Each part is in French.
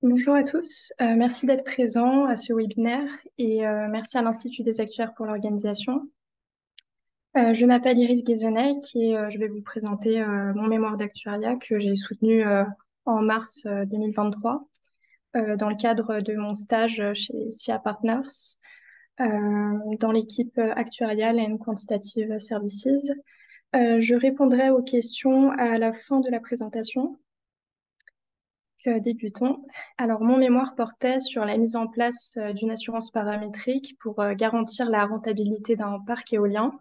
Bonjour à tous, merci d'être présents à ce webinaire et merci à l'Institut des Actuaires pour l'organisation. Je m'appelle Iris Guézonec et je vais vous présenter mon mémoire d'actuariat que j'ai soutenu en mars 2023 dans le cadre de mon stage chez SIA Partners dans l'équipe actuariale and Quantitative Services. Je répondrai aux questions à la fin de la présentation. Débutons. Alors, mon mémoire portait sur la mise en place d'une assurance paramétrique pour garantir la rentabilité d'un parc éolien.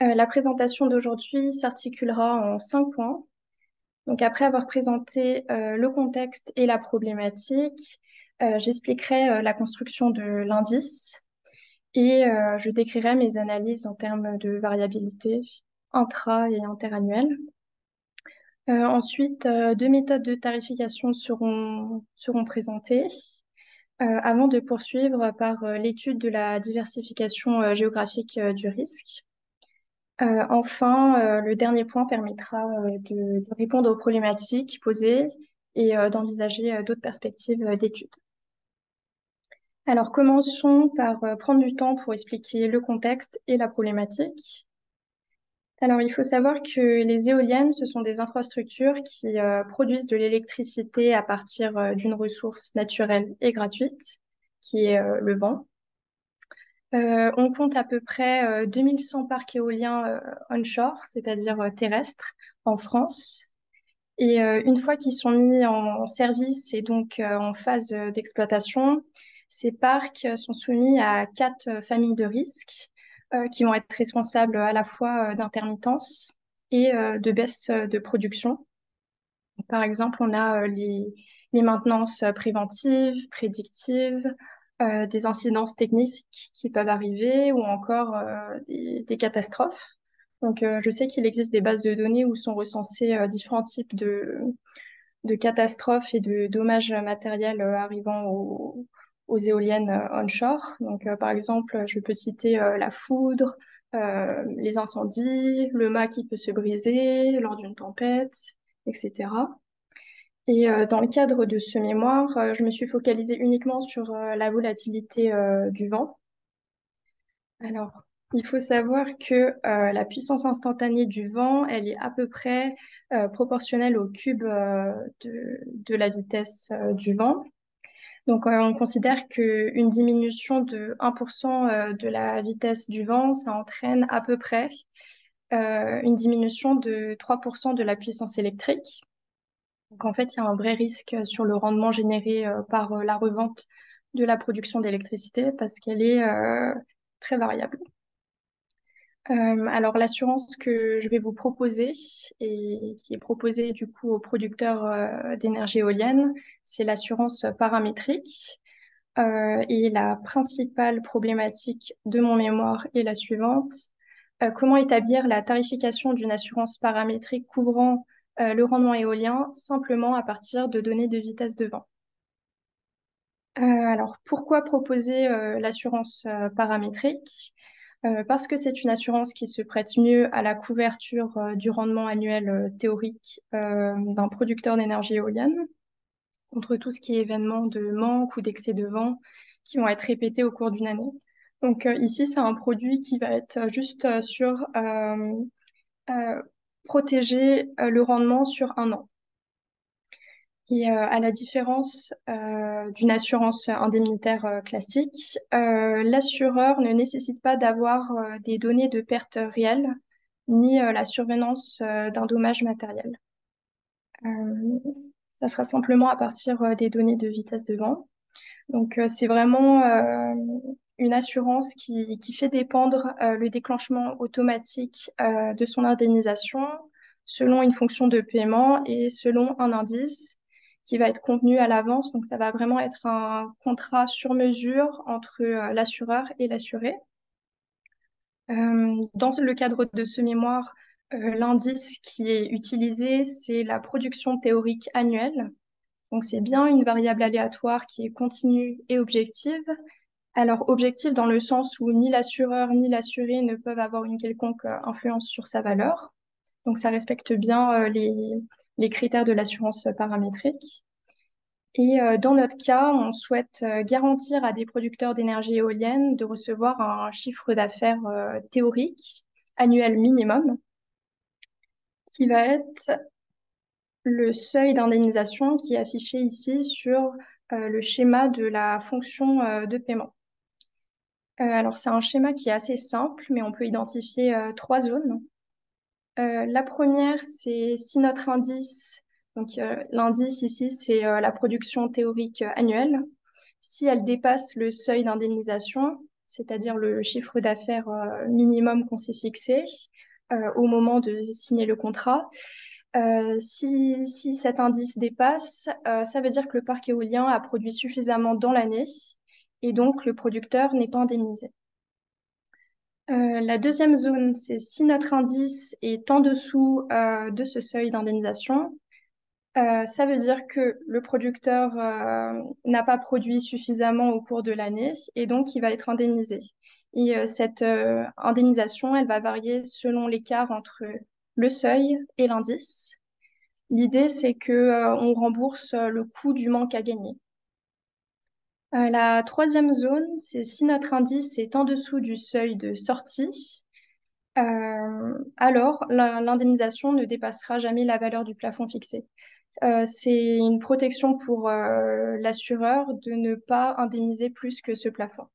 La présentation d'aujourd'hui s'articulera en 5 points. Donc, après avoir présenté le contexte et la problématique, j'expliquerai la construction de l'indice et je décrirai mes analyses en termes de variabilité intra- et interannuelle. Ensuite, deux méthodes de tarification seront présentées, avant de poursuivre par l'étude de la diversification géographique du risque. Enfin, le dernier point permettra de répondre aux problématiques posées et d'envisager d'autres perspectives d'études. Alors, commençons par prendre du temps pour expliquer le contexte et la problématique. Alors, il faut savoir que les éoliennes, ce sont des infrastructures qui produisent de l'électricité à partir d'une ressource naturelle et gratuite, qui est le vent. On compte à peu près 2100 parcs éoliens onshore, c'est-à-dire terrestres, en France. Et une fois qu'ils sont mis en service et donc en phase d'exploitation, ces parcs sont soumis à quatre familles de risques qui vont être responsables à la fois d'intermittence et de baisse de production. Par exemple, on a les maintenances préventives, prédictives, des incidences techniques qui peuvent arriver ou encore des catastrophes. Donc, je sais qu'il existe des bases de données où sont recensés différents types de catastrophes et de dommages matériels arrivant aux éoliennes onshore. Donc, par exemple, je peux citer la foudre, les incendies, le mât qui peut se briser lors d'une tempête, etc. Et dans le cadre de ce mémoire, je me suis focalisée uniquement sur la volatilité du vent. Alors, il faut savoir que la puissance instantanée du vent, elle est à peu près proportionnelle au cube de la vitesse du vent. Donc, on considère qu'une diminution de 1% de la vitesse du vent, ça entraîne à peu près une diminution de 3% de la puissance électrique. Donc, en fait, il y a un vrai risque sur le rendement généré par la revente de la production d'électricité parce qu'elle est très variable. Alors, l'assurance que je vais vous proposer et qui est proposée du coup aux producteurs d'énergie éolienne, c'est l'assurance paramétrique. Et la principale problématique de mon mémoire est la suivante. Comment établir la tarification d'une assurance paramétrique couvrant le rendement éolien simplement à partir de données de vitesse de vent? Alors, pourquoi proposer l'assurance paramétrique? Parce que c'est une assurance qui se prête mieux à la couverture du rendement annuel théorique d'un producteur d'énergie éolienne contre tout ce qui est événement de manque ou d'excès de vent qui vont être répétés au cours d'une année. Donc ici, c'est un produit qui va être juste sur euh, protéger le rendement sur un an. Et à la différence d'une assurance indemnitaire classique, l'assureur ne nécessite pas d'avoir des données de perte réelles ni la survenance d'un dommage matériel. Euh, Ça sera simplement à partir des données de vitesse de vent. Donc, c'est vraiment une assurance qui fait dépendre le déclenchement automatique de son indemnisation selon une fonction de paiement et selon un indice qui va être convenu à l'avance. Donc, ça va vraiment être un contrat sur mesure entre l'assureur et l'assuré. Dans le cadre de ce mémoire, l'indice qui est utilisé, c'est la production théorique annuelle. Donc, c'est bien une variable aléatoire qui est continue et objective. Alors, objective dans le sens où ni l'assureur ni l'assuré ne peuvent avoir une quelconque influence sur sa valeur. Donc, ça respecte bien les critères de l'assurance paramétrique. Et dans notre cas, on souhaite garantir à des producteurs d'énergie éolienne de recevoir un chiffre d'affaires théorique annuel minimum, qui va être le seuil d'indemnisation qui est affiché ici sur le schéma de la fonction de paiement. Alors, c'est un schéma qui est assez simple, mais on peut identifier trois zones. La première, c'est si notre indice, donc l'indice ici, c'est la production théorique annuelle. Si elle dépasse le seuil d'indemnisation, c'est-à-dire le chiffre d'affaires minimum qu'on s'est fixé au moment de signer le contrat, si cet indice dépasse, ça veut dire que le parc éolien a produit suffisamment dans l'année et donc le producteur n'est pas indemnisé. La deuxième zone, c'est si notre indice est en dessous de ce seuil d'indemnisation, ça veut dire que le producteur n'a pas produit suffisamment au cours de l'année et donc il va être indemnisé. Et cette indemnisation, elle va varier selon l'écart entre le seuil et l'indice. L'idée, c'est que on rembourse le coût du manque à gagner. La troisième zone, c'est si notre indice est en dessous du seuil de sortie, alors l'indemnisation ne dépassera jamais la valeur du plafond fixé. C'est une protection pour l'assureur de ne pas indemniser plus que ce plafond.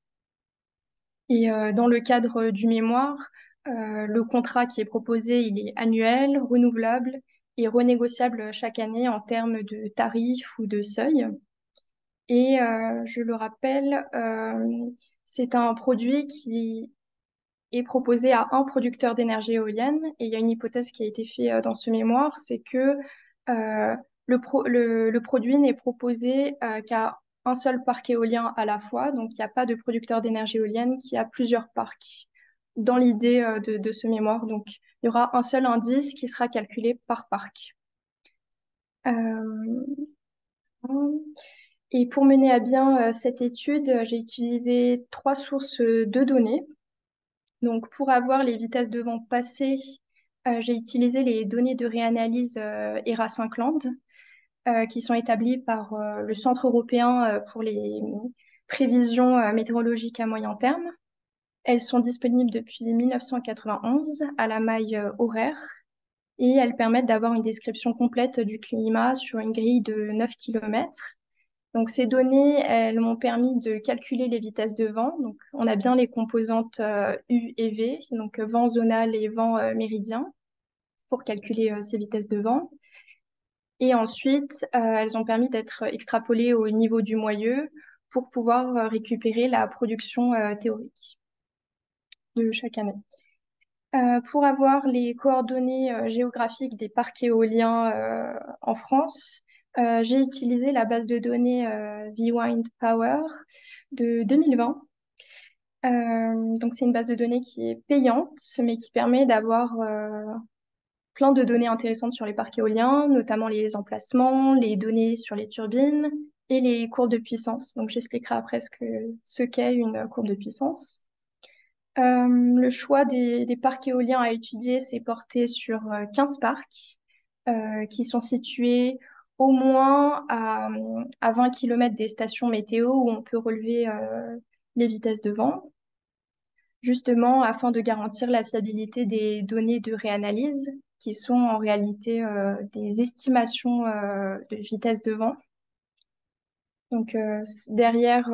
Et dans le cadre du mémoire, le contrat qui est proposé, il est annuel, renouvelable et renégociable chaque année en termes de tarifs ou de seuil. Et je le rappelle, c'est un produit qui est proposé à un producteur d'énergie éolienne. Et il y a une hypothèse qui a été faite dans ce mémoire, c'est que euh, le produit n'est proposé qu'à un seul parc éolien à la fois. Donc, il n'y a pas de producteur d'énergie éolienne qui a plusieurs parcs dans l'idée de ce mémoire. Donc, il y aura un seul indice qui sera calculé par parc. Euh, et pour mener à bien cette étude, j'ai utilisé trois sources de données. Donc, pour avoir les vitesses de vent passées, j'ai utilisé les données de réanalyse ERA-5 Land, qui sont établies par le Centre européen pour les prévisions météorologiques à moyen terme. Elles sont disponibles depuis 1991 à la maille horaire et elles permettent d'avoir une description complète du climat sur une grille de 9 km. Donc, ces données, elles m'ont permis de calculer les vitesses de vent. Donc, on a bien les composantes U et V, donc vent zonal et vent méridien, pour calculer ces vitesses de vent. Et ensuite, elles ont permis d'être extrapolées au niveau du moyeu pour pouvoir récupérer la production théorique de chaque année. Pour avoir les coordonnées géographiques des parcs éoliens en France, j'ai utilisé la base de données VWind Power de 2020. Donc, c'est une base de données qui est payante, mais qui permet d'avoir plein de données intéressantes sur les parcs éoliens, notamment les emplacements, les données sur les turbines et les courbes de puissance. Donc, j'expliquerai après ce qu'est une courbe de puissance. Le choix des parcs éoliens à étudier s'est porté sur 15 parcs qui sont situés au moins à 20 km des stations météo où on peut relever les vitesses de vent, justement afin de garantir la fiabilité des données de réanalyse qui sont en réalité des estimations de vitesse de vent. Donc, derrière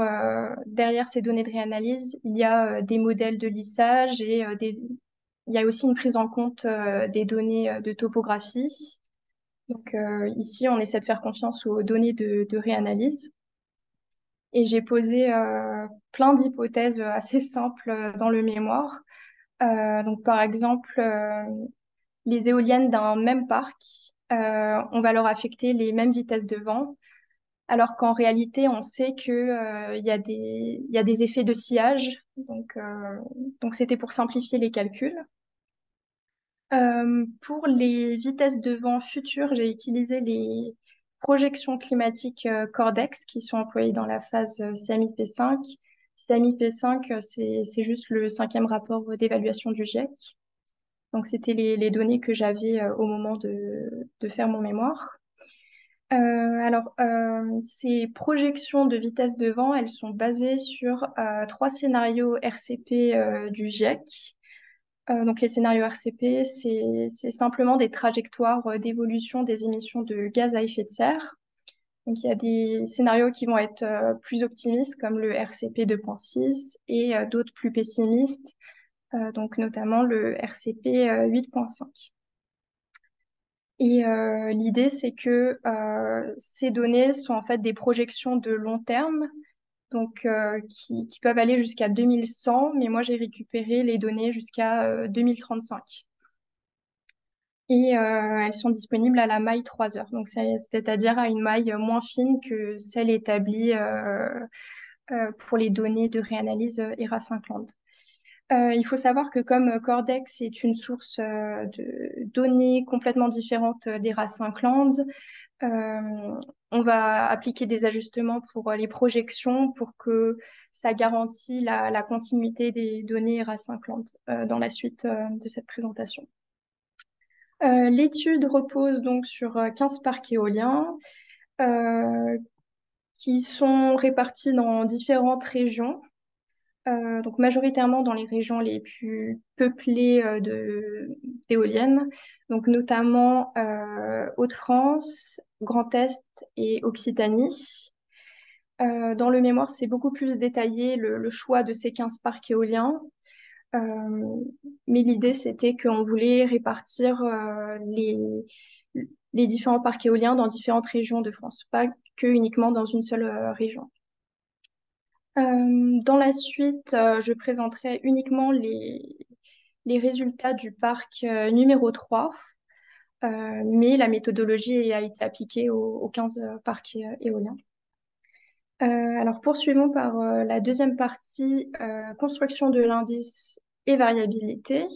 ces données de réanalyse, il y a des modèles de lissage et il y a aussi une prise en compte des données de topographie. Donc, ici, on essaie de faire confiance aux données de réanalyse. Et j'ai posé plein d'hypothèses assez simples dans le mémoire. Donc, par exemple, les éoliennes d'un même parc, on va leur affecter les mêmes vitesses de vent alors qu'en réalité, on sait que, il y a des effets de sillage. Donc c'était pour simplifier les calculs. Pour les vitesses de vent futures, j'ai utilisé les projections climatiques Cordex qui sont employées dans la phase CMI-P5. CMI-P5, c'est juste le cinquième rapport d'évaluation du GIEC. Donc c'était les données que j'avais au moment de faire mon mémoire. Ces projections de vitesse de vent, elles sont basées sur trois scénarios RCP du GIEC. Donc les scénarios RCP, c'est simplement des trajectoires d'évolution des émissions de gaz à effet de serre. Donc il y a des scénarios qui vont être plus optimistes, comme le RCP 2.6, et d'autres plus pessimistes, donc notamment le RCP 8.5. Et l'idée, c'est que ces données sont en fait des projections de long terme, donc qui peuvent aller jusqu'à 2100, mais moi j'ai récupéré les données jusqu'à 2035. Et elles sont disponibles à la maille 3 heures, donc c'est-à-dire à une maille moins fine que celle établie pour les données de réanalyse ERA5 Land. Il faut savoir que comme Cordex est une source de données complètement différente d'ERA5 Land, on va appliquer des ajustements pour les projections pour que ça garantit la continuité des données ERA5 Land dans la suite de cette présentation. L'étude repose donc sur 15 parcs éoliens euh, qui sont répartis dans différentes régions, donc majoritairement dans les régions les plus peuplées d'éoliennes, donc notamment Hauts-de-France, Grand Est et Occitanie. Dans le mémoire, c'est beaucoup plus détaillé le choix de ces 15 parcs éoliens. Euh, mais l'idée, c'était qu'on voulait répartir les différents parcs éoliens dans différentes régions de France, pas que uniquement dans une seule région. Dans la suite, je présenterai uniquement les résultats du parc numéro 3, mais la méthodologie a été appliquée aux 15 parcs éoliens. Alors, poursuivons par la deuxième partie, construction de l'indice et variabilité.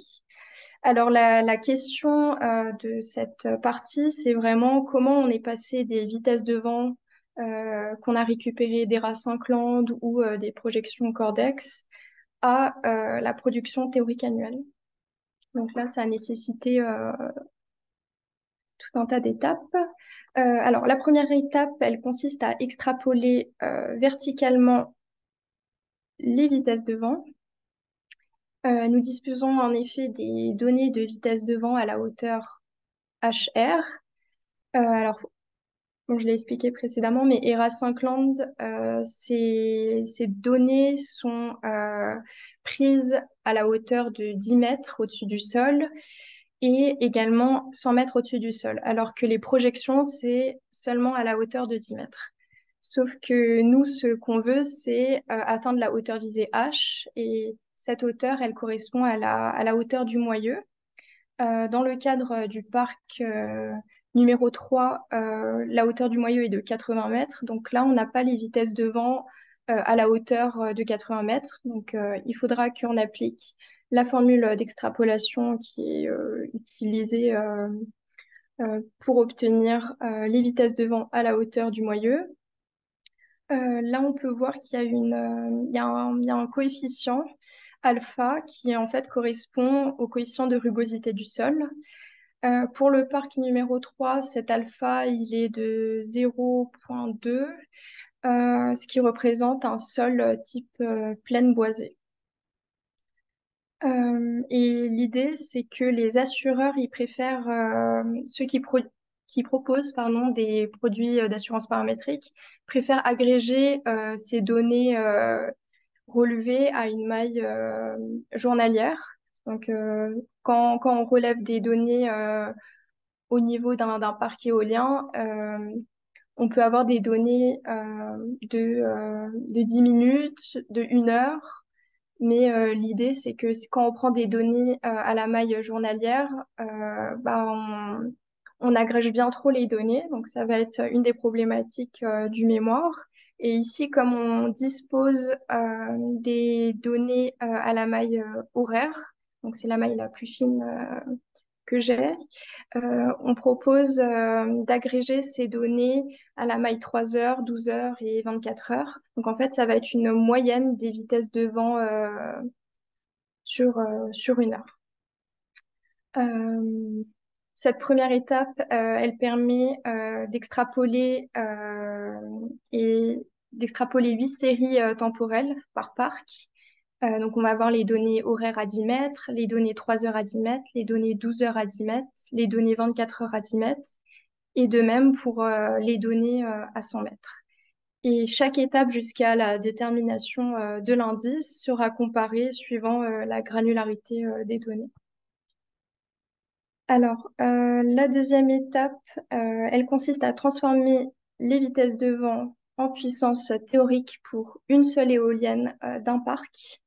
Alors, la question de cette partie, c'est vraiment comment on est passé des vitesses de vent qu'on a récupérées des RA5 Land ou des projections Cordex à la production théorique annuelle. Donc là, ça a nécessité tout un tas d'étapes. Alors, la première étape, elle consiste à extrapoler verticalement les vitesses de vent. Nous disposons en effet des données de vitesse de vent à la hauteur HR. Alors, bon, je l'ai expliqué précédemment, mais ERA5 Land, ces données sont prises à la hauteur de 10 mètres au-dessus du sol et également 100 mètres au-dessus du sol, alors que les projections, c'est seulement à la hauteur de 10 mètres. Sauf que nous, ce qu'on veut, c'est atteindre la hauteur visée H, et cette hauteur, elle correspond à la hauteur du moyeu. Dans le cadre du parc numéro 3, la hauteur du moyeu est de 80 mètres. Donc là, on n'a pas les vitesses de vent à la hauteur de 80 mètres. Donc il faudra qu'on applique la formule d'extrapolation qui est utilisée pour obtenir les vitesses de vent à la hauteur du moyeu. Là, on peut voir qu'il y a il y a un coefficient alpha qui en fait correspond au coefficient de rugosité du sol. Pour le parc numéro 3, cet alpha, il est de 0,2, ce qui représente un sol type plaine boisée. Et l'idée, c'est que les assureurs, ils préfèrent ceux qui proposent pardon, des produits d'assurance paramétrique, préfèrent agréger ces données relevées à une maille journalière. Donc, quand on relève des données au niveau d'un parc éolien, on peut avoir des données de 10 minutes, de 1 heure, mais l'idée, c'est que quand on prend des données à la maille journalière, bah, on agrège bien trop les données, donc ça va être une des problématiques du mémoire. Et ici, comme on dispose des données à la maille horaire, donc c'est la maille la plus fine que j'ai, on propose d'agréger ces données à la maille 3 heures, 12 heures et 24 heures. Donc en fait, ça va être une moyenne des vitesses de vent sur 1 heure. Cette première étape, elle permet et d'extrapoler 8 séries temporelles par parc. Donc, on va avoir les données horaires à 10 mètres, les données 3 heures à 10 mètres, les données 12 heures à 10 mètres, les données 24 heures à 10 mètres, et de même pour les données à 100 mètres. Et chaque étape jusqu'à la détermination de l'indice sera comparée suivant la granularité des données. Alors, la deuxième étape, elle consiste à transformer les vitesses de vent en puissance théorique pour une seule éolienne d'un parc.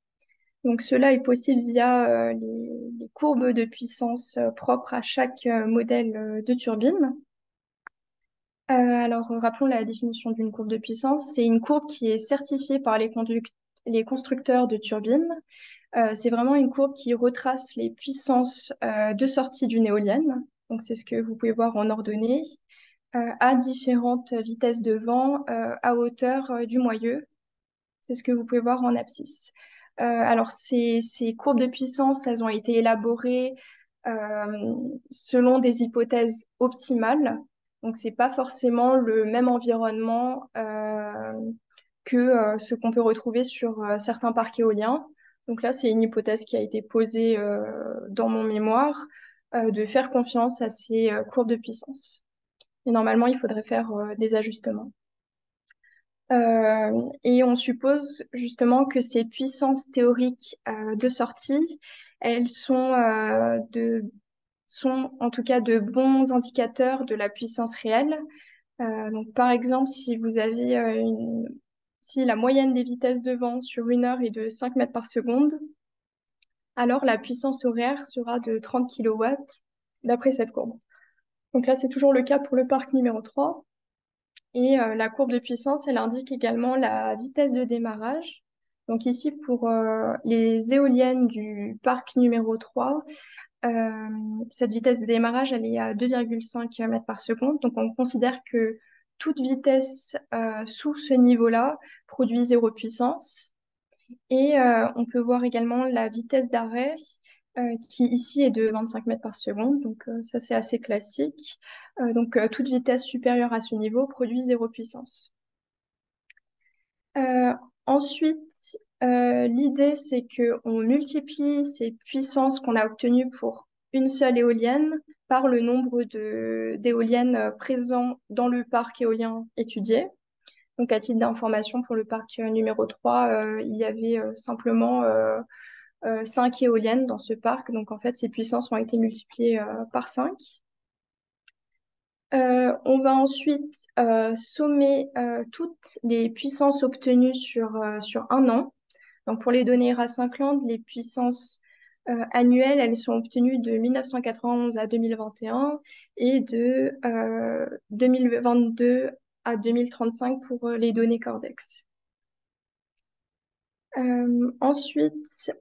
Donc, cela est possible via les courbes de puissance propres à chaque modèle de turbine. Alors, rappelons la définition d'une courbe de puissance. C'est une courbe qui est certifiée par les constructeurs de turbines. C'est vraiment une courbe qui retrace les puissances de sortie d'une éolienne. Donc, c'est ce que vous pouvez voir en ordonnée, à différentes vitesses de vent à hauteur du moyeu. C'est ce que vous pouvez voir en abscisse. Alors, ces courbes de puissance, elles ont été élaborées selon des hypothèses optimales. Donc, c'est pas forcément le même environnement que ce qu'on peut retrouver sur certains parcs éoliens. Donc là, c'est une hypothèse qui a été posée dans mon mémoire de faire confiance à ces courbes de puissance. Et normalement, il faudrait faire des ajustements. Et on suppose justement que ces puissances théoriques de sortie, elles sont en tout cas de bons indicateurs de la puissance réelle. Donc par exemple, si la moyenne des vitesses de vent sur une heure est de 5 mètres par seconde, alors la puissance horaire sera de 30 kilowatts d'après cette courbe. Donc là, c'est toujours le cas pour le parc numéro 3. Et la courbe de puissance, elle indique également la vitesse de démarrage. Donc ici, pour les éoliennes du parc numéro 3, euh, cette vitesse de démarrage, elle est à 2,5 mètres par seconde. Donc on considère que toute vitesse sous ce niveau-là produit zéro puissance. Et on peut voir également la vitesse d'arrêt qui ici est de 25 mètres par seconde. Donc ça, c'est assez classique. Donc toute vitesse supérieure à ce niveau produit zéro puissance. Euh, Ensuite, l'idée, c'est qu'on multiplie ces puissances qu'on a obtenues pour une seule éolienne par le nombre d'éoliennes présents dans le parc éolien étudié. Donc, à titre d'information, pour le parc numéro 3, il y avait simplement 5 éoliennes dans ce parc. Donc, en fait, ces puissances ont été multipliées par 5. On va ensuite sommer toutes les puissances obtenues sur un an. Donc, pour les données Ra-Syncland, les puissances annuelles, elles sont obtenues de 1991 à 2021 et de 2022 à 2035 pour les données Cordex. Ensuite,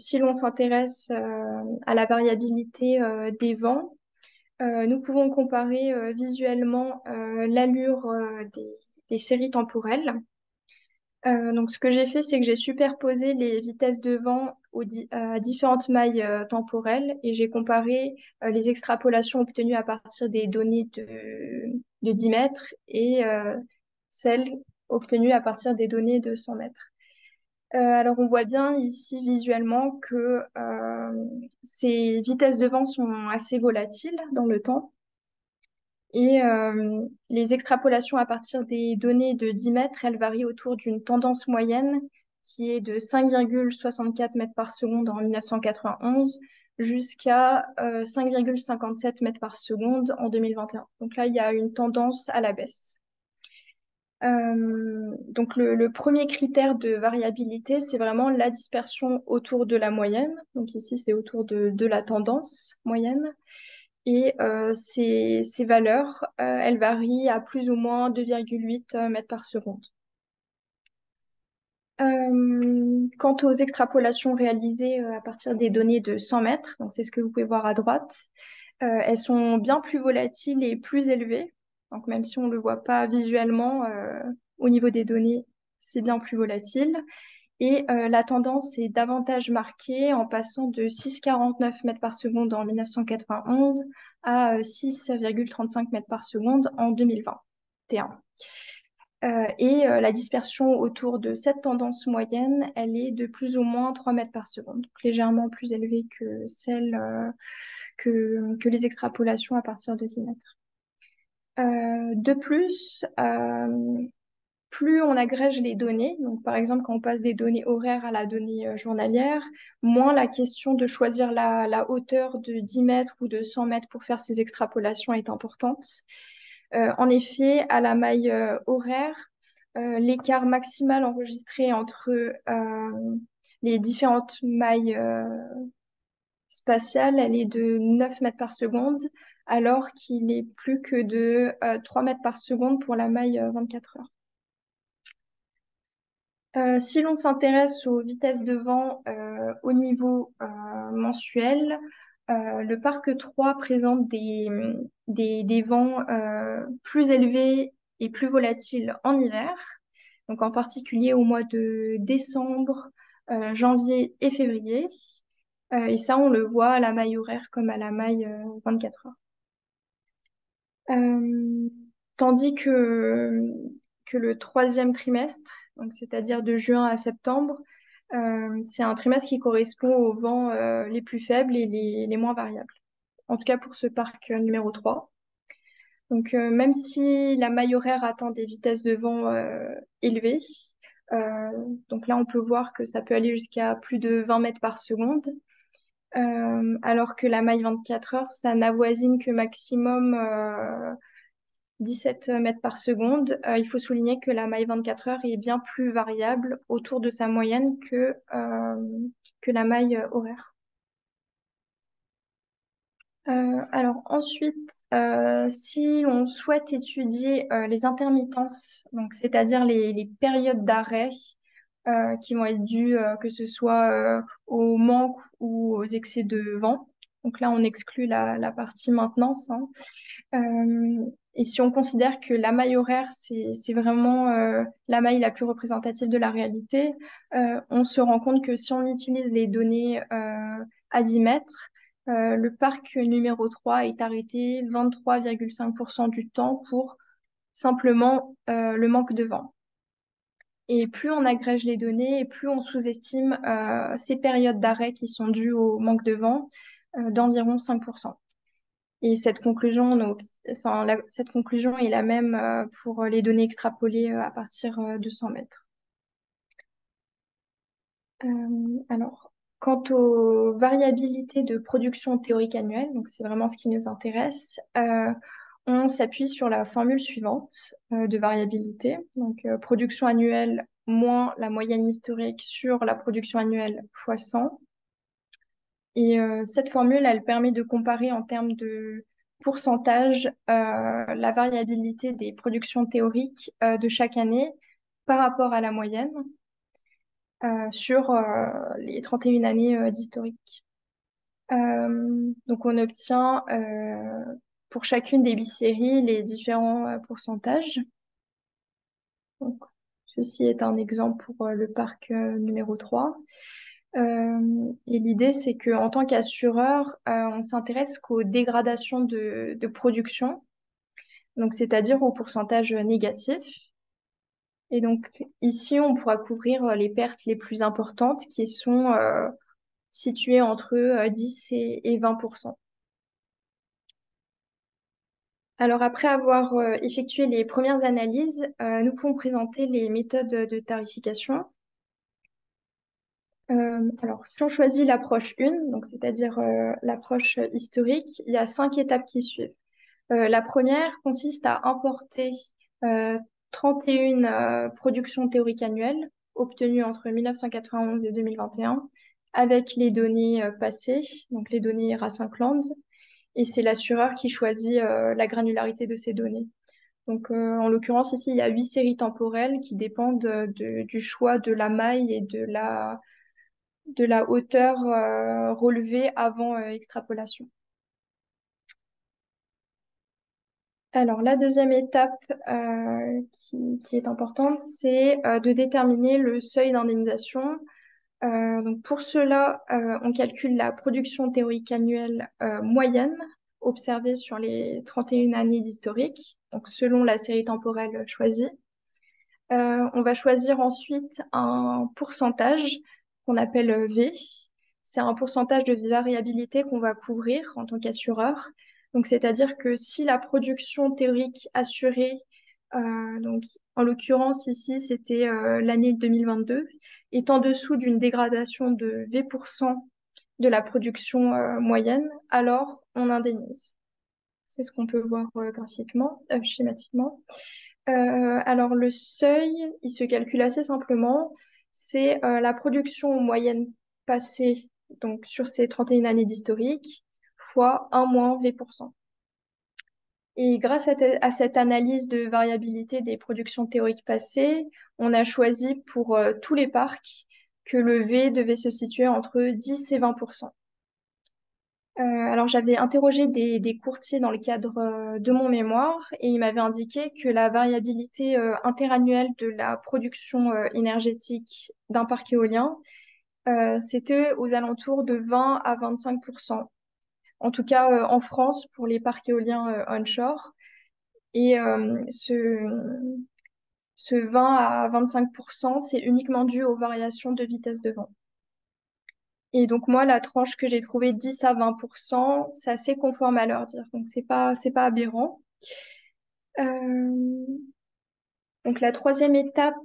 si l'on s'intéresse à la variabilité des vents, nous pouvons comparer visuellement l'allure des séries temporelles. Donc, ce que j'ai fait, c'est que j'ai superposé les vitesses de vent à différentes mailles temporelles et j'ai comparé les extrapolations obtenues à partir des données de 10 mètres et celles obtenues à partir des données de 100 mètres. Alors, on voit bien ici visuellement que ces vitesses de vent sont assez volatiles dans le temps. Et les extrapolations à partir des données de 10 mètres, elles varient autour d'une tendance moyenne qui est de 5,64 mètres par seconde en 1991 jusqu'à 5,57 mètres par seconde en 2021. Donc là, il y a une tendance à la baisse. Donc le premier critère de variabilité, c'est vraiment la dispersion autour de la moyenne. Donc ici, c'est autour de la tendance moyenne. Et ces valeurs, elles varient à plus ou moins 2,8 mètres par seconde. Quant aux extrapolations réalisées à partir des données de 100 mètres, donc c'est ce que vous pouvez voir à droite, elles sont bien plus volatiles et plus élevées. Donc même si on ne le voit pas visuellement, au niveau des données, c'est bien plus volatile. Et la tendance est davantage marquée en passant de 6,49 mètres par seconde en 1991 à 6,35 mètres par seconde en 2021. La dispersion autour de cette tendance moyenne, elle est de plus ou moins 3 mètres par seconde, donc légèrement plus élevée que celle que les extrapolations à partir de 10 mètres. De plus, plus on agrège les données, donc par exemple quand on passe des données horaires à la donnée journalière, moins la question de choisir la hauteur de 10 mètres ou de 100 mètres pour faire ces extrapolations est importante. En effet, à la maille horaire, l'écart maximal enregistré entre les différentes mailles spatiales, elle est de 9 mètres par seconde, alors qu'il est plus que de 3 mètres par seconde pour la maille 24 heures. Si l'on s'intéresse aux vitesses de vent au niveau mensuel, le parc 3 présente des vents plus élevés et plus volatiles en hiver, donc en particulier au mois de décembre, janvier et février. Et ça, on le voit à la maille horaire comme à la maille 24 heures. Euh, Tandis que le troisième trimestre, donc c'est-à-dire de juin à septembre, c'est un trimestre qui correspond aux vents les plus faibles et les moins variables. En tout cas pour ce parc numéro 3. Donc même si la maille horaire atteint des vitesses de vent élevées, euh, donc là on peut voir que ça peut aller jusqu'à plus de 20 mètres par seconde, alors que la maille 24 heures, ça n'avoisine que maximum 17 mètres par seconde. Il faut souligner que la maille 24 heures est bien plus variable autour de sa moyenne que la maille horaire. Alors ensuite, si on souhaite étudier les intermittences, donc c'est-à-dire les périodes d'arrêt qui vont être dues que ce soit au manque ou aux excès de vent. Donc là, on exclut la partie maintenance, hein. Et si on considère que la maille horaire, c'est vraiment la maille la plus représentative de la réalité, on se rend compte que si on utilise les données à 10 mètres, le parc numéro 3 est arrêté 23,5% du temps pour simplement le manque de vent. Et plus on agrège les données, et plus on sous-estime ces périodes d'arrêt qui sont dues au manque de vent d'environ 5%. Et cette conclusion, donc, enfin, cette conclusion est la même pour les données extrapolées à partir de 100 mètres. Alors, quant aux variabilités de production théorique annuelle, donc c'est vraiment ce qui nous intéresse, on s'appuie sur la formule suivante de variabilité. Donc, production annuelle moins la moyenne historique sur la production annuelle fois 100. Et cette formule, elle permet de comparer en termes de pourcentage la variabilité des productions théoriques de chaque année par rapport à la moyenne sur les 31 années d'historique. Donc on obtient pour chacune des biséries les différents pourcentages. Donc, ceci est un exemple pour le parc numéro 3. Et l'idée, c'est qu'en tant qu'assureur, on s'intéresse qu'aux dégradations de production, donc c'est-à-dire au pourcentage négatif. Et donc ici, on pourra couvrir les pertes les plus importantes qui sont situées entre 10 et 20%. Alors après avoir effectué les premières analyses, nous pouvons présenter les méthodes de tarification. Alors, si on choisit l'approche 1, donc c'est-à-dire l'approche historique, il y a 5 étapes qui suivent. La première consiste à importer euh, 31 productions théoriques annuelles obtenues entre 1991 et 2021 avec les données passées, donc les données Racingland, et c'est l'assureur qui choisit la granularité de ces données. Donc, en l'occurrence, ici, il y a 8 séries temporelles qui dépendent du choix de la maille et de la hauteur relevée avant extrapolation. Alors, la deuxième étape qui est importante, c'est de déterminer le seuil d'indemnisation. Donc pour cela, on calcule la production théorique annuelle moyenne observée sur les 31 années d'historique, donc selon la série temporelle choisie. On va choisir ensuite un pourcentage qu'on appelle V. C'est un pourcentage de variabilité qu'on va couvrir en tant qu'assureur. Donc, c'est-à-dire que si la production théorique assurée, donc en l'occurrence ici, c'était l'année 2022, est en dessous d'une dégradation de V% de la production moyenne, alors on indemnise. C'est ce qu'on peut voir graphiquement, schématiquement. Alors le seuil, il se calcule assez simplement. C'est la production moyenne passée donc sur ces 31 années d'historique fois 1 moins V%. Et grâce à cette analyse de variabilité des productions théoriques passées, on a choisi pour tous les parcs que le V devait se situer entre 10 et 20%. Alors j'avais interrogé des courtiers dans le cadre de mon mémoire et ils m'avaient indiqué que la variabilité interannuelle de la production énergétique d'un parc éolien, c'était aux alentours de 20 à 25%. En tout cas en France pour les parcs éoliens onshore. Et ce 20 à 25%, c'est uniquement dû aux variations de vitesse de vent. Et donc moi, la tranche que j'ai trouvée 10 à 20%, c'est assez conforme à leur dire. Donc c'est pas aberrant. Euh, donc la troisième étape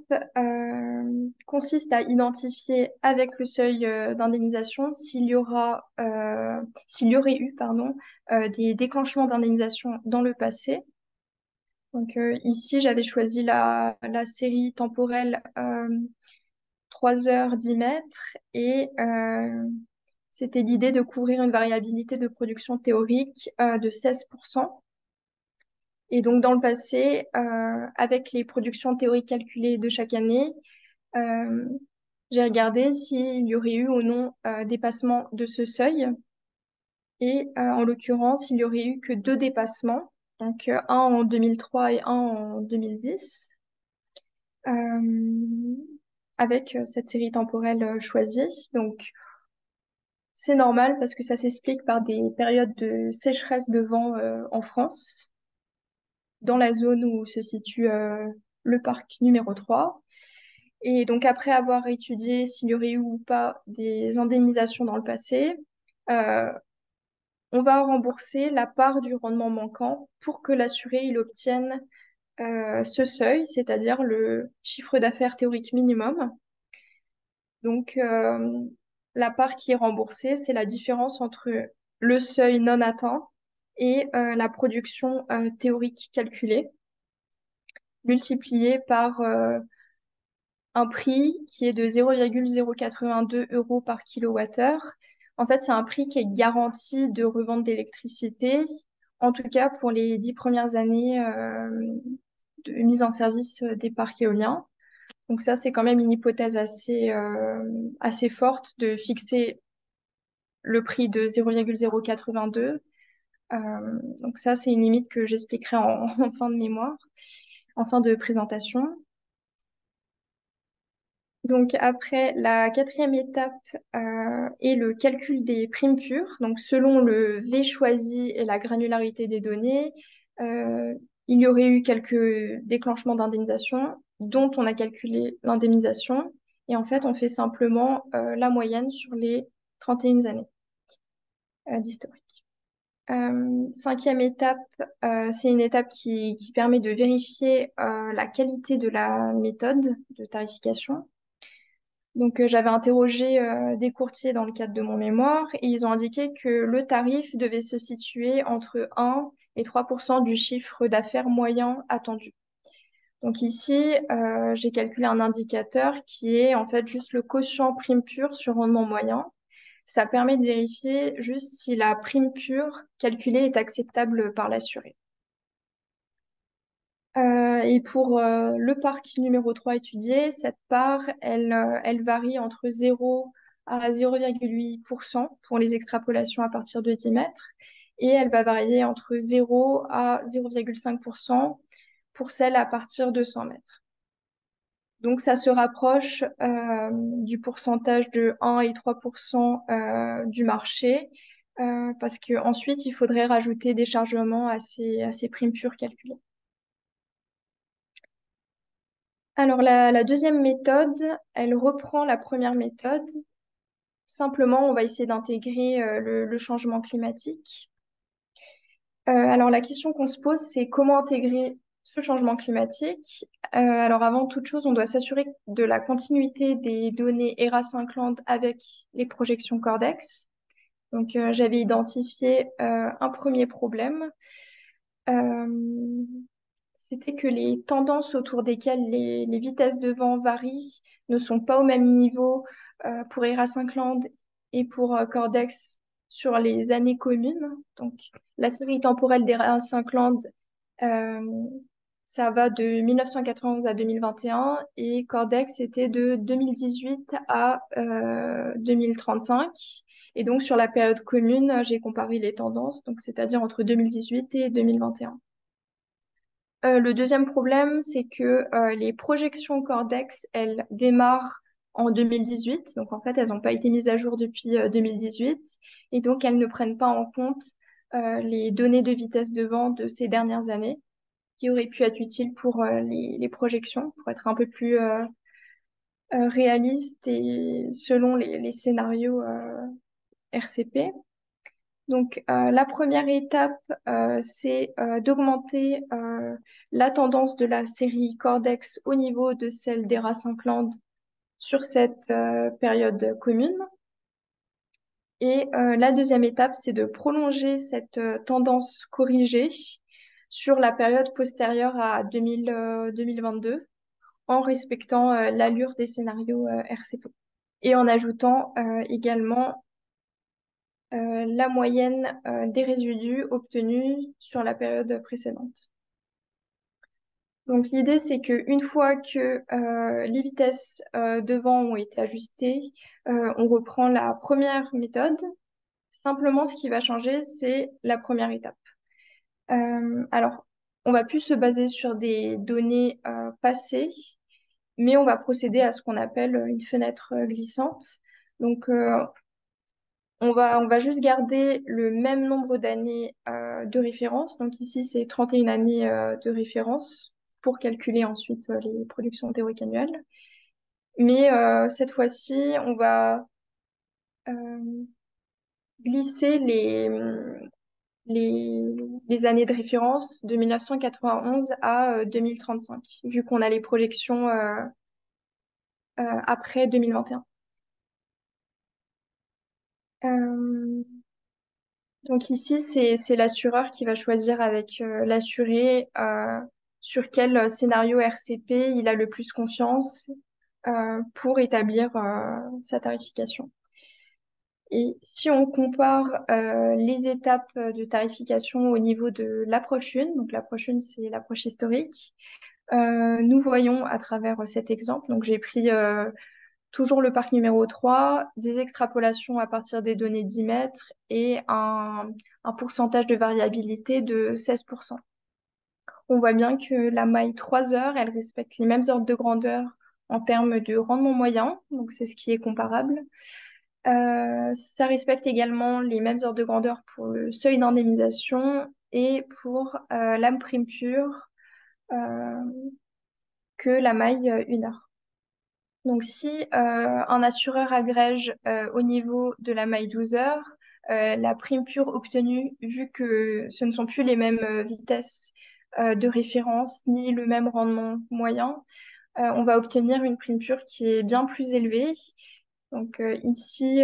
consiste à identifier avec le seuil d'indemnisation s'il y aurait eu pardon, des déclenchements d'indemnisation dans le passé. Donc ici, j'avais choisi la série temporelle 3 heures 10 mètres et c'était l'idée de couvrir une variabilité de production théorique de 16%. Et donc dans le passé, avec les productions théoriques calculées de chaque année, euh, j'ai regardé s'il y aurait eu ou non dépassement de ce seuil. Et en l'occurrence, il y aurait eu que deux dépassements, donc un en 2003 et un en 2010. euh, avec cette série temporelle choisie. Donc, c'est normal parce que ça s'explique par des périodes de sécheresse de vent en France, dans la zone où se situe le parc numéro 3. Et donc, après avoir étudié s'il y aurait eu ou pas des indemnisations dans le passé, euh, on va rembourser la part du rendement manquant pour que l'assuré il obtienne ce seuil, c'est-à-dire le chiffre d'affaires théorique minimum. Donc, la part qui est remboursée, c'est la différence entre le seuil non atteint et la production théorique calculée, multipliée par un prix qui est de 0,082 euros par kilowattheure. En fait, c'est un prix qui est garanti de revente d'électricité, en tout cas pour les 10 premières années de mise en service des parcs éoliens. Donc ça, c'est quand même une hypothèse assez forte de fixer le prix de 0,082. Donc ça, c'est une limite que j'expliquerai en fin de mémoire, en fin de présentation. Donc après, la quatrième étape est le calcul des primes pures. Donc selon le V choisi et la granularité des données, il y aurait eu quelques déclenchements d'indemnisation dont on a calculé l'indemnisation. Et en fait, on fait simplement la moyenne sur les 31 années d'historique. Cinquième étape, c'est une étape qui permet de vérifier la qualité de la méthode de tarification. Donc, j'avais interrogé des courtiers dans le cadre de mon mémoire et ils ont indiqué que le tarif devait se situer entre 1 et 3% du chiffre d'affaires moyen attendu. Donc ici, j'ai calculé un indicateur qui est en fait juste le quotient prime pure sur rendement moyen. Ça permet de vérifier juste si la prime pure calculée est acceptable par l'assuré. Et pour le parc numéro 3 étudié, cette part, elle varie entre 0 à 0,8% pour les extrapolations à partir de 10 mètres et elle va varier entre 0 à 0,5% pour celles à partir de 100 mètres. Donc ça se rapproche du pourcentage de 1 et 3% du marché, parce qu'ensuite il faudrait rajouter des chargements à ces primes pures calculées. Alors la deuxième méthode, elle reprend la première méthode. Simplement, on va essayer d'intégrer le changement climatique. Alors la question qu'on se pose, c'est comment intégrer ce changement climatique. Alors avant toute chose, on doit s'assurer de la continuité des données ERA5 Land avec les projections Cordex. Donc j'avais identifié un premier problème. Euh, C'était que les tendances autour desquelles les vitesses de vent varient ne sont pas au même niveau pour ERA5 Land et pour Cordex sur les années communes. Donc, la série temporelle d'ERA5 Land, euh, ça va de 1991 à 2021 et Cordex était de 2018 à 2035. Et donc, sur la période commune, j'ai comparé les tendances, donc c'est-à-dire entre 2018 et 2021. Le deuxième problème, c'est que les projections Cordex, elles démarrent en 2018. Donc, en fait, elles n'ont pas été mises à jour depuis 2018. Et donc, elles ne prennent pas en compte les données de vitesse de vent de ces dernières années, qui auraient pu être utiles pour les projections, pour être un peu plus réalistes et selon les scénarios RCP. Donc, la première étape, c'est d'augmenter la tendance de la série Cordex au niveau de celle d'ERA5 Land sur cette période commune. Et la deuxième étape, c'est de prolonger cette tendance corrigée sur la période postérieure à 2022 en respectant l'allure des scénarios RCP et en ajoutant également la moyenne des résidus obtenus sur la période précédente. Donc l'idée, c'est qu'une fois que les vitesses de vent ont été ajustées, on reprend la première méthode. Simplement, ce qui va changer, c'est la première étape. Alors, on va plus se baser sur des données passées, mais on va procéder à ce qu'on appelle une fenêtre glissante. Donc, on va juste garder le même nombre d'années de référence. Donc ici, c'est 31 années de référence pour calculer ensuite les productions théoriques annuelles. Mais cette fois-ci, on va euh, glisser les, les années de référence de 1991 à 2035, vu qu'on a les projections après 2021. Euh, Donc ici, c'est l'assureur qui va choisir avec l'assuré sur quel scénario RCP il a le plus confiance pour établir sa tarification. Et si on compare les étapes de tarification au niveau de l'approche 1, donc l'approche 1, c'est l'approche historique, nous voyons à travers cet exemple, donc j'ai pris toujours le parc numéro 3, des extrapolations à partir des données 10 mètres et un pourcentage de variabilité de 16%. On voit bien que la maille 3 heures, elle respecte les mêmes ordres de grandeur en termes de rendement moyen, donc c'est ce qui est comparable. Ça respecte également les mêmes ordres de grandeur pour le seuil d'indemnisation et pour l'âme prime pure euh, que la maille 1 heure. Donc, si un assureur agrège au niveau de la maille 12 heures, la prime pure obtenue, vu que ce ne sont plus les mêmes vitesses de référence ni le même rendement moyen, on va obtenir une prime pure qui est bien plus élevée. Donc, ici,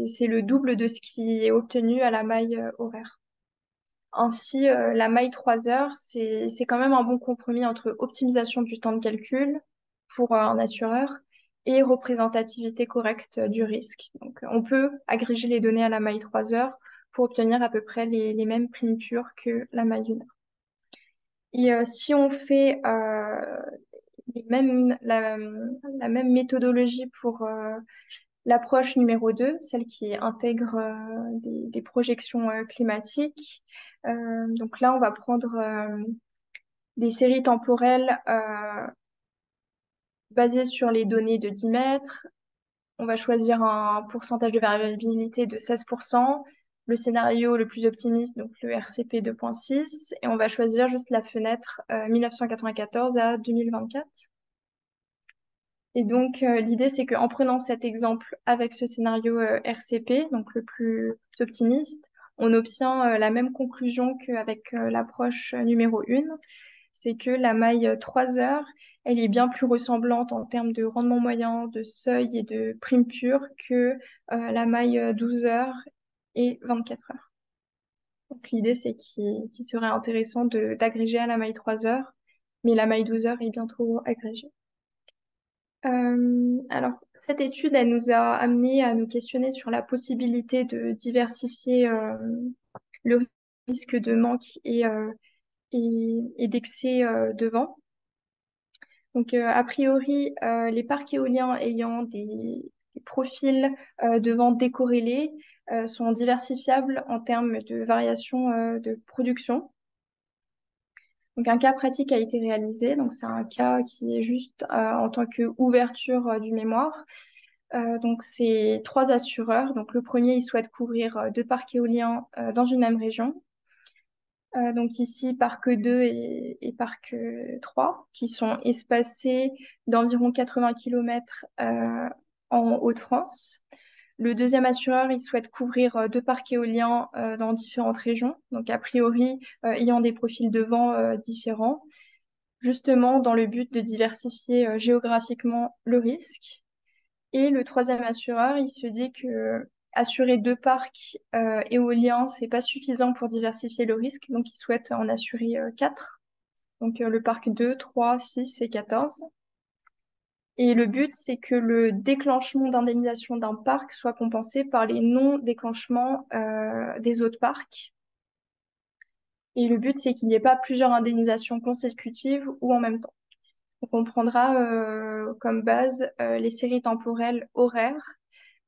c'est le double de ce qui est obtenu à la maille horaire. Ainsi, la maille 3 heures, c'est quand même un bon compromis entre optimisation du temps de calcul pour un assureur et représentativité correcte du risque. Donc, on peut agréger les données à la maille 3 heures pour obtenir à peu près les mêmes primes pures que la maille 1 heure. Et si on fait la même méthodologie L'approche numéro 2, celle qui intègre des projections climatiques. Donc là, on va prendre des séries temporelles basées sur les données de 10 mètres. On va choisir un pourcentage de variabilité de 16%, le scénario le plus optimiste, donc le RCP 2.6, et on va choisir juste la fenêtre 1994 à 2024. Et donc, l'idée, c'est qu'en prenant cet exemple avec ce scénario RCP, donc le plus optimiste, on obtient la même conclusion qu'avec l'approche numéro 1, c'est que la maille 3 heures, elle est bien plus ressemblante en termes de rendement moyen, de seuil et de prime pure que la maille 12 heures et 24 heures. Donc, l'idée, c'est qu'il serait intéressant d'agréger à la maille 3 heures, mais la maille 12 heures est bien trop agrégée. Alors, cette étude, elle nous a amené à nous questionner sur la possibilité de diversifier le risque de manque et d'excès de vent. Donc, a priori, les parcs éoliens ayant des profils de vent décorrélés sont diversifiables en termes de variation de production. Donc, un cas pratique a été réalisé. Donc, c'est un cas qui est juste en tant qu'ouverture du mémoire. Donc, c'est trois assureurs. Donc, le premier, il souhaite couvrir deux parcs éoliens dans une même région. Donc, ici, parc 2 et parc 3, qui sont espacés d'environ 80 km en Hauts-de-France. Le deuxième assureur, il souhaite couvrir deux parcs éoliens dans différentes régions. Donc, a priori, ayant des profils de vent différents, justement dans le but de diversifier géographiquement le risque. Et le troisième assureur, il se dit que assurer deux parcs éoliens, c'est pas suffisant pour diversifier le risque, donc il souhaite en assurer quatre. Donc le parc 2, 3, 6 et 14. Et le but, c'est que le déclenchement d'indemnisation d'un parc soit compensé par les non-déclenchements des autres parcs. Et le but, c'est qu'il n'y ait pas plusieurs indemnisations consécutives ou en même temps. Donc on prendra comme base les séries temporelles horaires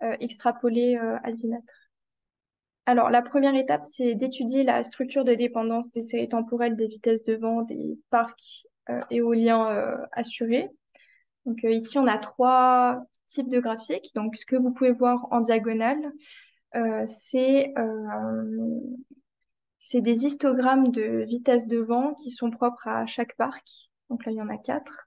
extrapolées à 10 mètres. Alors, la première étape, c'est d'étudier la structure de dépendance des séries temporelles des vitesses de vent des parcs éoliens assurés. Donc, ici, on a trois types de graphiques. Donc, ce que vous pouvez voir en diagonale, euh, c'est euh, c'est des histogrammes de vitesse de vent qui sont propres à chaque parc. Donc là, il y en a quatre.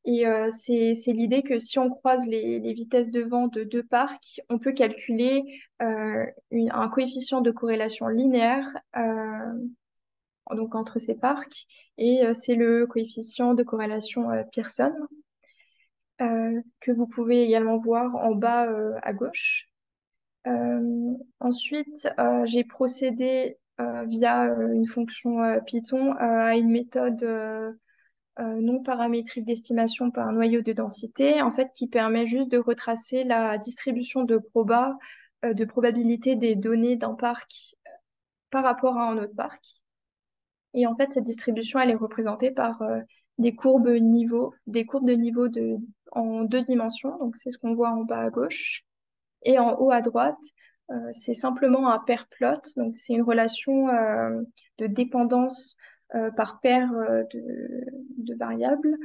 Et c'est l'idée que si on croise les vitesses de vent de deux parcs, on peut calculer un coefficient de corrélation linéaire donc entre ces parcs. Et c'est le coefficient de corrélation Pearson que vous pouvez également voir en bas à gauche. Ensuite, j'ai procédé via une fonction Python à une méthode non paramétrique d'estimation par un noyau de densité, en fait, qui permet juste de retracer la distribution de probabilité des données d'un parc par rapport à un autre parc. Et en fait, cette distribution, elle est représentée par des courbes de niveau en deux dimensions. Donc, c'est ce qu'on voit en bas à gauche. Et en haut à droite, c'est simplement un pair plot. Donc, c'est une relation de dépendance par paire de variables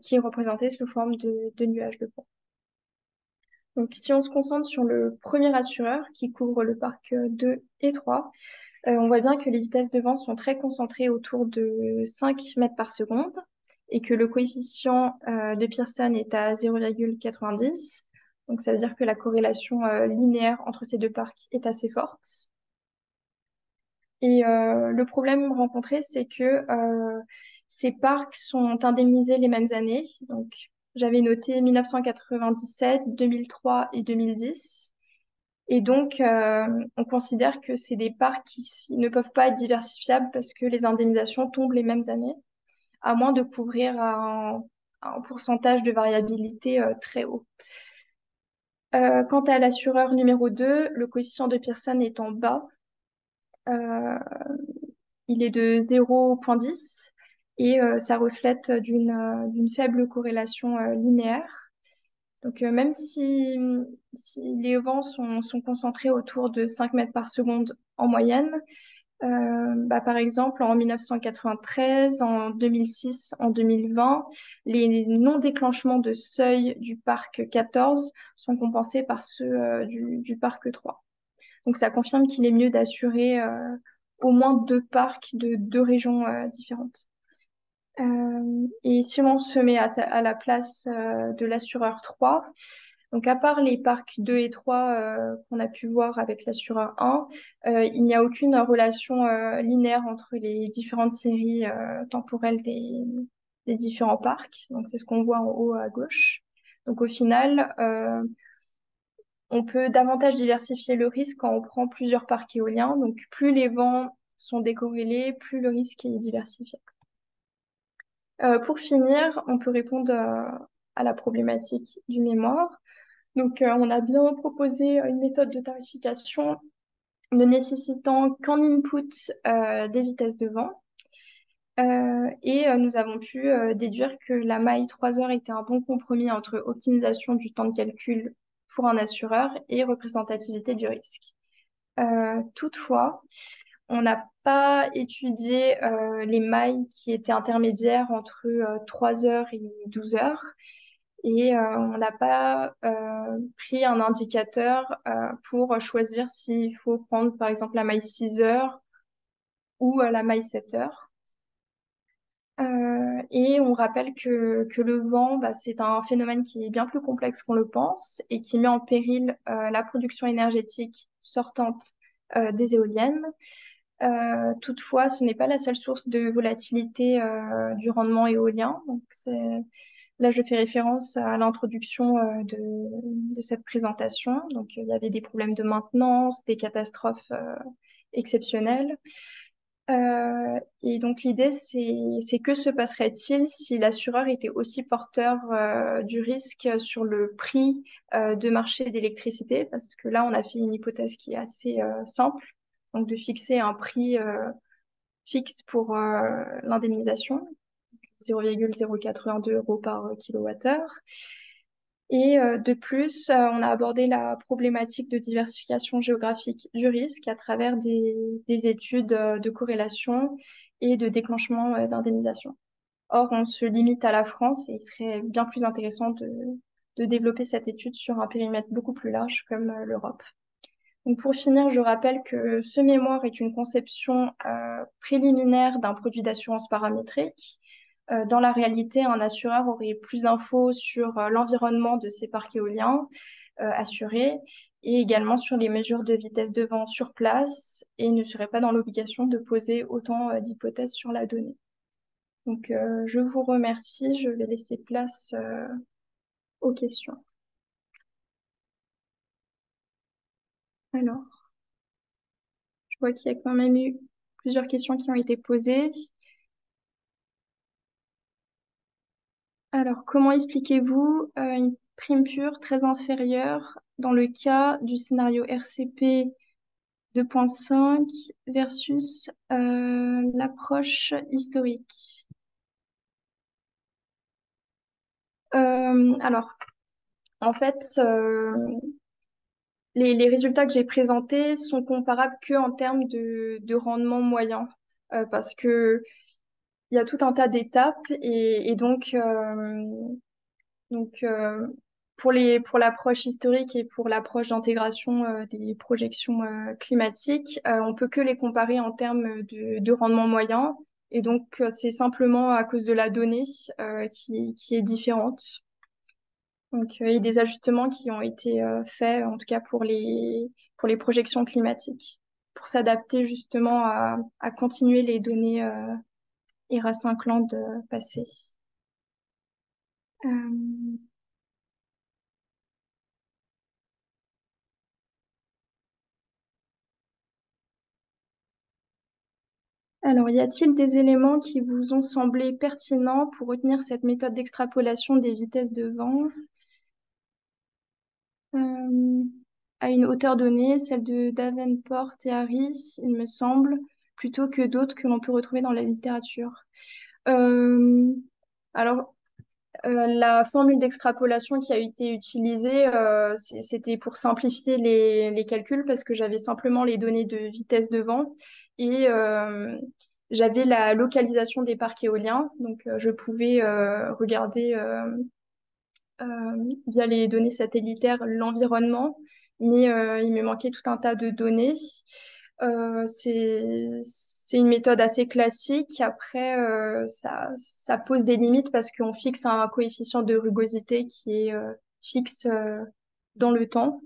qui est représentée sous forme de nuages de points. Donc, si on se concentre sur le premier assureur qui couvre le parc 2 et 3, on voit bien que les vitesses de vent sont très concentrées autour de 5 mètres par seconde et que le coefficient de Pearson est à 0,90. Donc ça veut dire que la corrélation linéaire entre ces deux parcs est assez forte. Et le problème rencontré, c'est que ces parcs sont indemnisés les mêmes années. Donc j'avais noté 1997, 2003 et 2010. Et donc, on considère que c'est des parcs qui ne peuvent pas être diversifiables parce que les indemnisations tombent les mêmes années, à moins de couvrir un pourcentage de variabilité très haut. Quant à l'assureur numéro 2, le coefficient de Pearson est en bas. Euh, il est de 0,10 et ça reflète d'une faible corrélation linéaire. Donc, même si les vents sont concentrés autour de 5 mètres par seconde en moyenne, bah, par exemple, en 1993, en 2006, en 2020, les non-déclenchements de seuil du parc 14 sont compensés par ceux du parc 3. Donc, ça confirme qu'il est mieux d'assurer au moins deux parcs de deux régions différentes. Et si l'on se met à la place de l'assureur 3, donc à part les parcs 2 et 3 qu'on a pu voir avec l'assureur 1, il n'y a aucune relation linéaire entre les différentes séries temporelles des différents parcs. Donc c'est ce qu'on voit en haut à gauche. Donc au final, on peut davantage diversifier le risque quand on prend plusieurs parcs éoliens. Donc plus les vents sont décorrélés, plus le risque est diversifié. Pour finir, on peut répondre à la problématique du mémoire. Donc, on a bien proposé une méthode de tarification ne nécessitant qu'en input des vitesses de vent. Et nous avons pu déduire que la maille 3 heures était un bon compromis entre optimisation du temps de calcul pour un assureur et représentativité du risque. Toutefois, on n'a pas étudié les mailles qui étaient intermédiaires entre 3 heures et 12 heures. Et on n'a pas pris un indicateur pour choisir s'il faut prendre par exemple la maille 6 heures ou la maille 7 heures. Et on rappelle que le vent, bah, c'est un phénomène qui est bien plus complexe qu'on le pense et qui met en péril la production énergétique sortante des éoliennes. Toutefois, ce n'est pas la seule source de volatilité du rendement éolien. Donc, là, je fais référence à l'introduction de cette présentation. Donc, il y avait des problèmes de maintenance, des catastrophes exceptionnelles. Et donc, l'idée, c'est que se passerait-il si l'assureur était aussi porteur du risque sur le prix de marché d'électricité? Parce que là, on a fait une hypothèse qui est assez simple, donc de fixer un prix fixe pour l'indemnisation, 0,0412 euros par kilowattheure. Et de plus, on a abordé la problématique de diversification géographique du risque à travers des études de corrélation et de déclenchement d'indemnisation. Or, on se limite à la France et il serait bien plus intéressant de développer cette étude sur un périmètre beaucoup plus large comme l'Europe. Donc pour finir, je rappelle que ce mémoire est une conception préliminaire d'un produit d'assurance paramétrique. Dans la réalité, un assureur aurait plus d'infos sur l'environnement de ses parcs éoliens assurés et également sur les mesures de vitesse de vent sur place et ne serait pas dans l'obligation de poser autant d'hypothèses sur la donnée. Donc je vous remercie, je vais laisser place aux questions. Alors, je vois qu'il y a quand même eu plusieurs questions qui ont été posées. Alors, comment expliquez-vous une prime pure très inférieure dans le cas du scénario RCP 2.5 versus l'approche historique? Alors, en fait, les résultats que j'ai présentés sont comparables que en termes de rendement moyen, parce que il y a tout un tas d'étapes et donc, pour l'approche historique et pour l'approche d'intégration des projections climatiques, on peut que les comparer en termes de rendement moyen. Et donc, c'est simplement à cause de la donnée qui est différente. Donc, il y a des ajustements qui ont été faits, en tout cas pour les projections climatiques, pour s'adapter justement à continuer les données ERA5 Land passées. Euh, Alors, y a-t-il des éléments qui vous ont semblé pertinents pour retenir cette méthode d'extrapolation des vitesses de vent euh, à une hauteur donnée, celle de Davenport et Harris, il me semble, plutôt que d'autres que l'on peut retrouver dans la littérature? Euh, alors, La formule d'extrapolation qui a été utilisée, c'était pour simplifier les calculs parce que j'avais simplement les données de vitesse de vent et j'avais la localisation des parcs éoliens. Donc, je pouvais regarder via les données satellitaires l'environnement, mais il me manquait tout un tas de données. C'est une méthode assez classique. Après, ça pose des limites parce qu'on fixe un coefficient de rugosité qui est fixe dans le temps,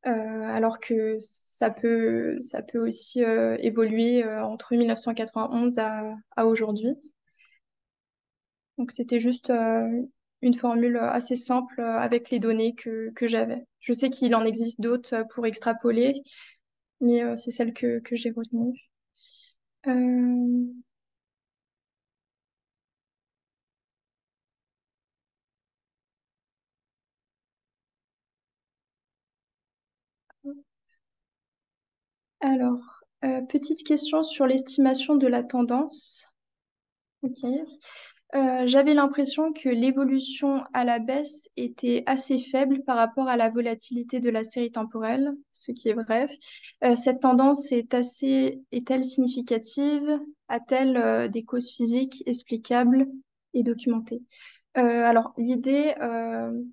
alors que ça peut aussi évoluer entre 1991 à aujourd'hui. Donc c'était juste une formule assez simple avec les données que j'avais. Je sais qu'il en existe d'autres pour extrapoler, mais c'est celle que j'ai retenue. Euh, alors, petite question sur l'estimation de la tendance. Ok. J'avais l'impression que l'évolution à la baisse était assez faible par rapport à la volatilité de la série temporelle, ce qui est vrai. Cette tendance est-elle significative? A-t-elle des causes physiques explicables et documentées? Alors, l'idée,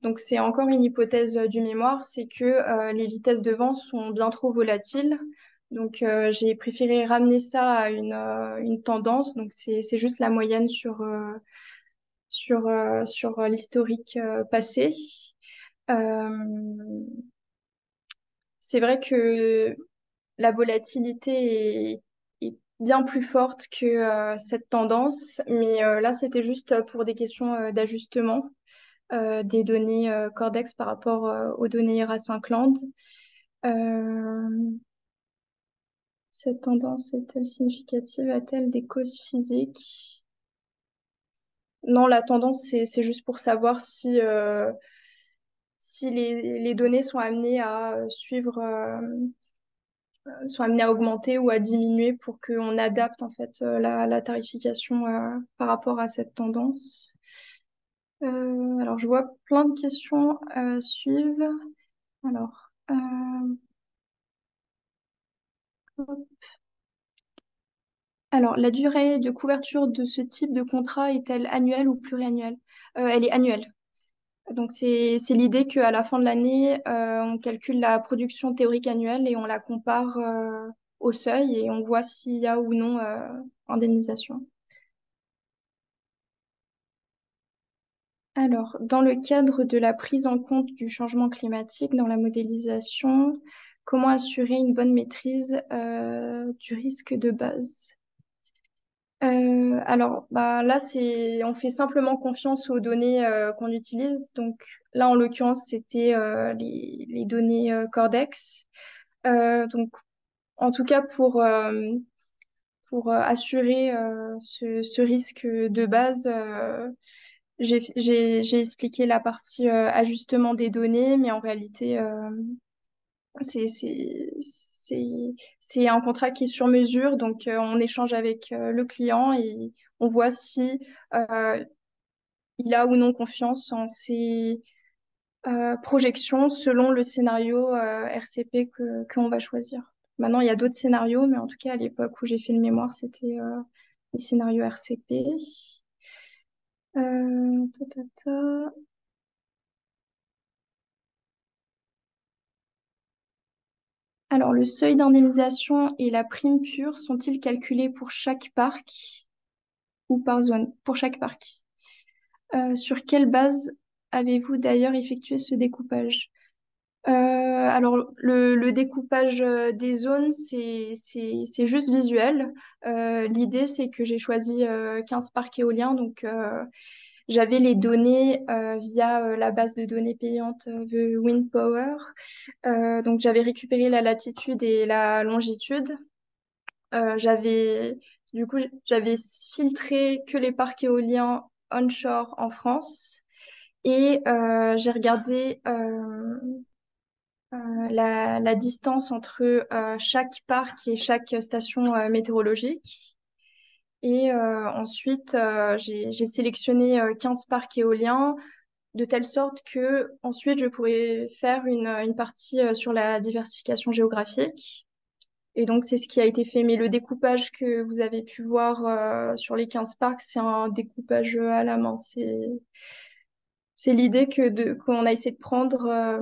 donc c'est encore une hypothèse du mémoire, c'est que les vitesses de vent sont bien trop volatiles. Donc, j'ai préféré ramener ça à une tendance. Donc, c'est juste la moyenne sur l'historique passé. Euh, c'est vrai que la volatilité est bien plus forte que cette tendance, mais là, c'était juste pour des questions d'ajustement des données Cordex par rapport aux données ERA5 Land. Euh, cette tendance est-elle significative? A-t-elle des causes physiques? Non, la tendance, c'est juste pour savoir si les données sont amenées à suivre, sont amenées à augmenter ou à diminuer pour qu'on adapte en fait la tarification par rapport à cette tendance. Alors, je vois plein de questions suivre. Alors, la durée de couverture de ce type de contrat est-elle annuelle ou pluriannuelle? Elle est annuelle. Donc, c'est l'idée qu'à la fin de l'année, on calcule la production théorique annuelle et on la compare au seuil et on voit s'il y a ou non indemnisation. Alors, dans le cadre de la prise en compte du changement climatique dans la modélisation, comment assurer une bonne maîtrise du risque de base? Bah, là, on fait simplement confiance aux données qu'on utilise. Donc, là, en l'occurrence, c'était les données Cordex. Donc, en tout cas, pour assurer ce risque de base, j'ai expliqué la partie ajustement des données, mais en réalité, c'est, c'est, c'est un contrat qui est sur mesure, donc on échange avec le client et on voit si euh, il a ou non confiance en ses projections selon le scénario RCP qu'on va choisir. Maintenant, il y a d'autres scénarios, mais en tout cas, à l'époque où j'ai fait le mémoire, c'était les scénarios RCP. Ta, ta, ta. Alors, le seuil d'indemnisation et la prime pure sont-ils calculés pour chaque parc ou par zone? Pour chaque parc. Sur quelle base avez-vous d'ailleurs effectué ce découpage? Alors, le découpage des zones, c'est juste visuel. L'idée, c'est que j'ai choisi 15 parcs éoliens, donc j'avais les données via la base de données payante The Wind Power. Donc, j'avais récupéré la latitude et la longitude. Du coup, j'avais filtré que les parcs éoliens onshore en France et j'ai regardé la distance entre chaque parc et chaque station météorologique. Et ensuite, j'ai sélectionné 15 parcs éoliens de telle sorte que ensuite je pourrais faire une partie sur la diversification géographique. Et donc, c'est ce qui a été fait. Mais le découpage que vous avez pu voir sur les 15 parcs, c'est un découpage à la main. C'est l'idée qu'on a essayé de prendre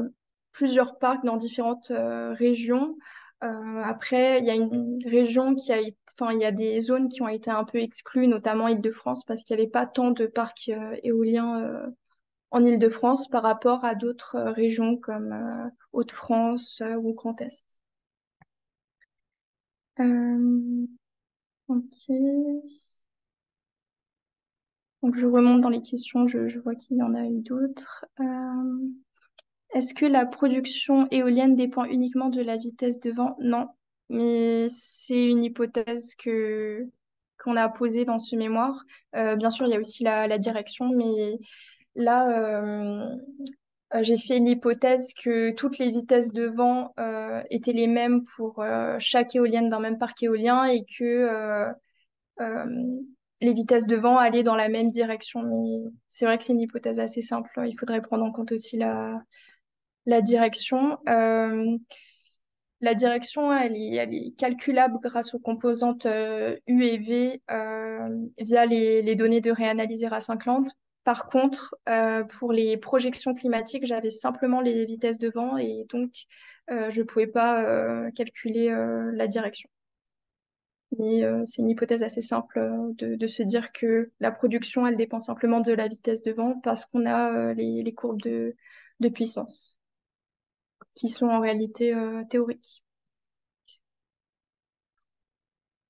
plusieurs parcs dans différentes régions. Après, il y a une région enfin, il y a des zones qui ont été un peu exclues, notamment Île-de-France, parce qu'il n'y avait pas tant de parcs éoliens en Île-de-France par rapport à d'autres régions comme Hauts-de-France ou Grand Est. Euh, ok. Donc je remonte dans les questions, je vois qu'il y en a eu d'autres. Est-ce que la production éolienne dépend uniquement de la vitesse de vent? Non, mais c'est une hypothèse que qu'on a posée dans ce mémoire. Bien sûr, il y a aussi la direction, mais là, j'ai fait l'hypothèse que toutes les vitesses de vent étaient les mêmes pour chaque éolienne d'un même parc éolien et que euh, les vitesses de vent allaient dans la même direction. Mais c'est vrai que c'est une hypothèse assez simple. Il faudrait prendre en compte aussi la direction. La direction, elle est calculable grâce aux composantes U et V via les données de réanalyser Racingland. Par contre, pour les projections climatiques, j'avais simplement les vitesses de vent et donc je ne pouvais pas calculer la direction. Mais c'est une hypothèse assez simple de se dire que la production, elle dépend simplement de la vitesse de vent parce qu'on a les courbes de puissance qui sont en réalité théoriques.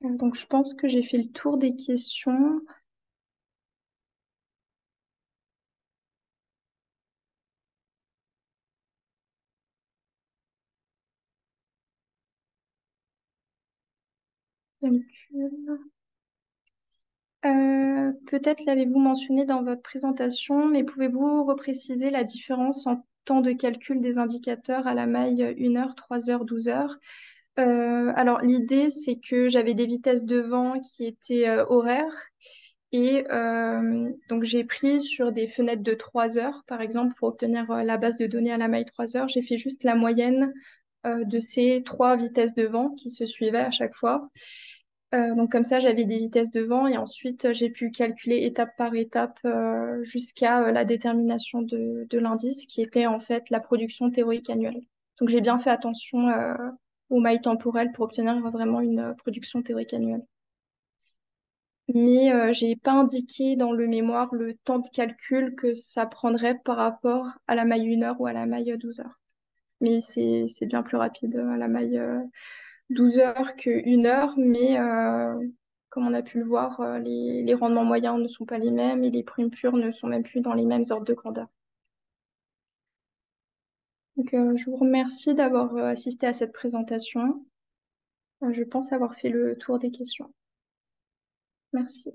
Donc, je pense que j'ai fait le tour des questions. Peut-être l'avez-vous mentionné dans votre présentation, mais pouvez-vous repréciser la différence en temps de calcul des indicateurs à la maille 1 heure, 3 heures, 12 heures? Alors, l'idée, c'est que j'avais des vitesses de vent qui étaient horaires et donc j'ai pris sur des fenêtres de 3 heures, par exemple, pour obtenir la base de données à la maille 3 heures. J'ai fait juste la moyenne de ces trois vitesses de vent qui se suivaient à chaque fois. Donc comme ça, j'avais des vitesses de vent et ensuite j'ai pu calculer étape par étape jusqu'à la détermination de l'indice qui était en fait la production théorique annuelle. Donc j'ai bien fait attention aux mailles temporelles pour obtenir vraiment une production théorique annuelle. Mais j'ai pas indiqué dans le mémoire le temps de calcul que ça prendrait par rapport à la maille 1 heure ou à la maille 12 heures. Mais c'est bien plus rapide à la maille 12 heures que 1 heure, mais comme on a pu le voir, les rendements moyens ne sont pas les mêmes et les primes pures ne sont même plus dans les mêmes ordres de grandeur. Donc, je vous remercie d'avoir assisté à cette présentation. Je pense avoir fait le tour des questions. Merci.